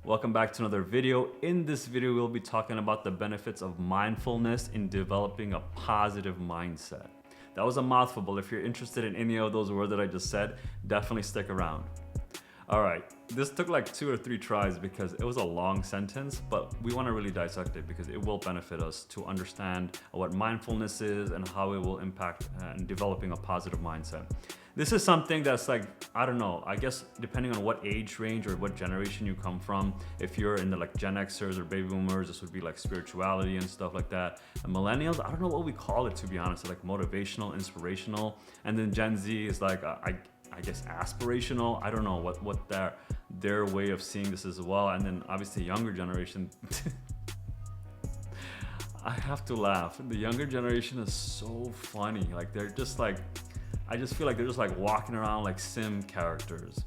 Welcome back to another video. In this video, we'll be talking about the benefits of mindfulness in developing a positive mindset. That was a mouthful, but if you're interested in any of those words that I just said, definitely stick around. All right, this took like 2 or 3 tries because it was a long sentence, but we want to really dissect it because it will benefit us to understand what mindfulness is and how it will impact in developing a positive mindset. This is something that's like, I don't know, I guess depending on what age range or what generation you come from, if you're in the like Gen Xers or baby boomers, this would be like spirituality and stuff like that. And millennials, I don't know what we call it, to be honest, like motivational, inspirational. And then Gen Z is like, I guess aspirational. I don't know what their way of seeing this as well. And then obviously younger generation, I have to laugh. The younger generation is so funny. Like they're just like, I just feel like they're just like walking around like sim characters.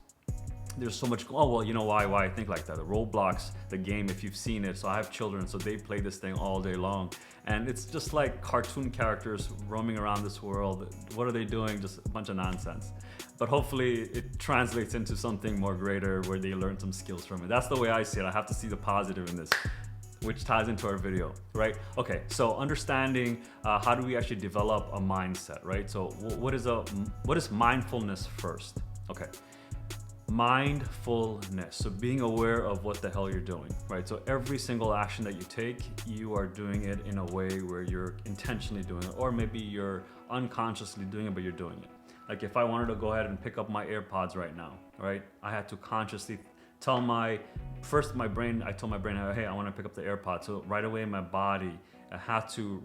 There's so much, oh well, you know why I think like that. The Roblox, the game, if you've seen it, so I have children, so they play this thing all day long. And it's just like cartoon characters roaming around this world. What are they doing? Just a bunch of nonsense. But hopefully it translates into something more greater where they learn some skills from it. That's the way I see it. I have to see the positive in this, which ties into our video, right? Okay, so understanding how do we actually develop a mindset, right? So what is mindfulness first? Okay, mindfulness, so being aware of what the hell you're doing, right? So every single action that you take, you are doing it in a way where you're intentionally doing it, or maybe you're unconsciously doing it, but you're doing it. Like if I wanted to go ahead and pick up my AirPods right now, right? I had to consciously tell I told my brain, hey, I want to pick up the AirPods. So right away my body had to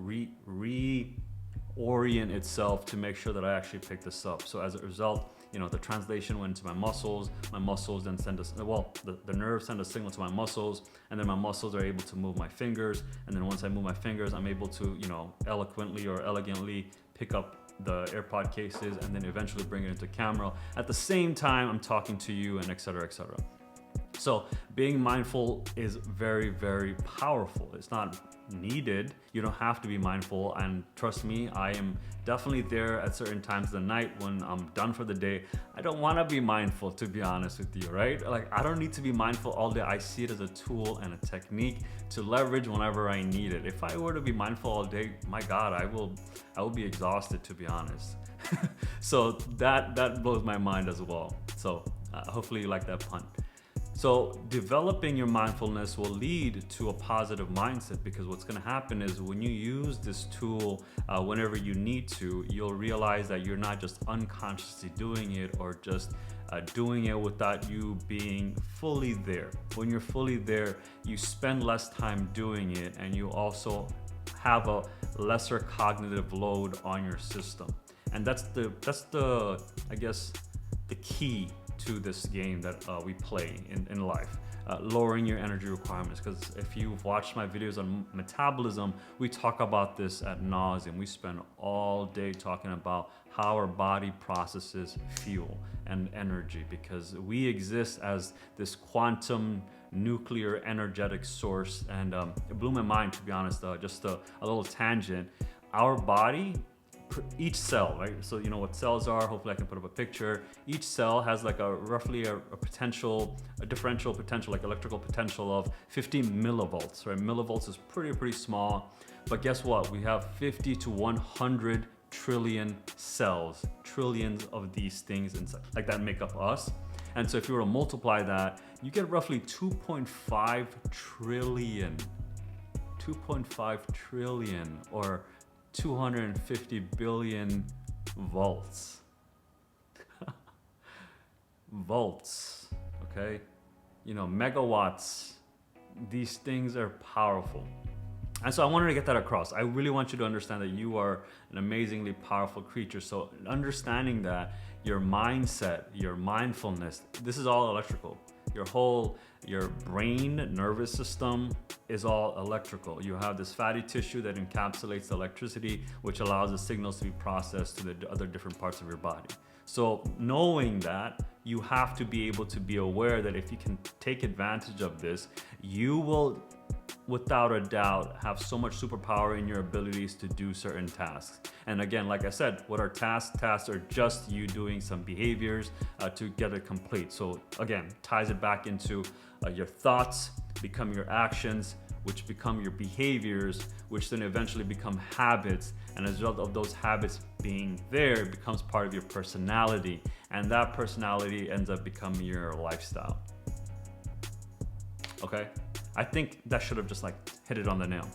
reorient itself to make sure that I actually pick this up. So as a result, the translation went to my muscles then send the nerves send a signal to my muscles, and then my muscles are able to move my fingers. And then once I move my fingers, I'm able to, eloquently or elegantly pick up the AirPod cases and then eventually bring it into camera. At the same time, I'm talking to you and et cetera, et cetera. So being mindful is very, very powerful. It's not needed. You don't have to be mindful. And trust me, I am definitely there at certain times of the night when I'm done for the day. I don't want to be mindful, to be honest with you, right? Like I don't need to be mindful all day. I see it as a tool and a technique to leverage whenever I need it. If I were to be mindful all day, my God, I will be exhausted, to be honest. So that blows my mind as well. So hopefully you like that pun. So developing your mindfulness will lead to a positive mindset, because what's going to happen is when you use this tool whenever you need to, you'll realize that you're not just unconsciously doing it or just doing it without you being fully there. When you're fully there, you spend less time doing it, and you also have a lesser cognitive load on your system. And that's the I guess the key to this game that we play in life, lowering your energy requirements. Because if you've watched my videos on metabolism, we talk about this ad nauseum. We spend all day talking about how our body processes fuel and energy, because we exist as this quantum nuclear energetic source. And it blew my mind, to be honest, just a little tangent. Our body, each cell, right? So you know what cells are. Hopefully I can put up a picture. Each cell has like roughly a differential potential, like electrical potential of 50 millivolts, right? Millivolts is pretty small, but guess what? We have 50 to 100 trillion cells, trillions of these things inside, like that make up us. And so if you were to multiply that, you get roughly 2.5 trillion or 250 billion volts. Volts, okay? Megawatts. These things are powerful. And so I wanted to get that across. I really want you to understand that you are an amazingly powerful creature. So understanding that your mindset, your mindfulness, this is all electrical. Your brain, nervous system is all electrical. You have this fatty tissue that encapsulates the electricity, which allows the signals to be processed to the other different parts of your body. So knowing that, you have to be able to be aware that if you can take advantage of this, you will without a doubt have so much superpower in your abilities to do certain tasks. And again, like I said, what are tasks? Tasks are just you doing some behaviors to get it complete. So again, ties it back into your thoughts become your actions, which become your behaviors, which then eventually become habits. And as a result of those habits being there, it becomes part of your personality. And that personality ends up becoming your lifestyle. Okay? I think that should have just like hit it on the nail.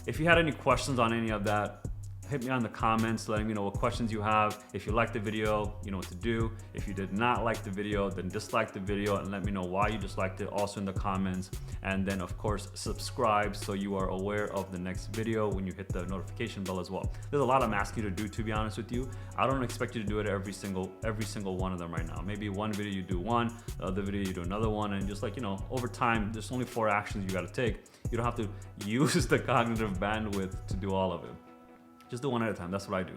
If you had any questions on any of that, hit me on the comments, letting me know what questions you have. If you liked the video, you know what to do. If you did not like the video, then dislike the video and let me know why you disliked it also in the comments. And then of course, subscribe so you are aware of the next video when you hit the notification bell as well. There's a lot I'm asking you to do, to be honest with you. I don't expect you to do it every single one of them right now. Maybe one video you do one, the other video you do another one, and just like, you know, over time, there's only 4 actions you gotta take. You don't have to use the cognitive bandwidth to do all of it. Just do one at a time. That's what I do.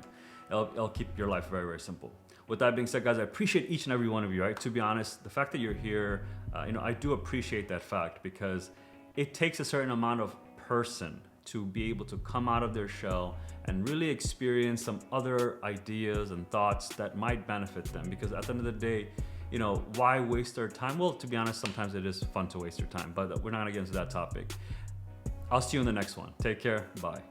It'll keep your life very, very simple. With that being said, guys, I appreciate each and every one of you, right? To be honest, the fact that you're here, you know, I do appreciate that fact because it takes a certain amount of person to be able to come out of their shell and really experience some other ideas and thoughts that might benefit them. Because at the end of the day, you know, why waste their time? Well, to be honest, sometimes it is fun to waste your time, but we're not gonna get into that topic. I'll see you in the next one. Take care. Bye.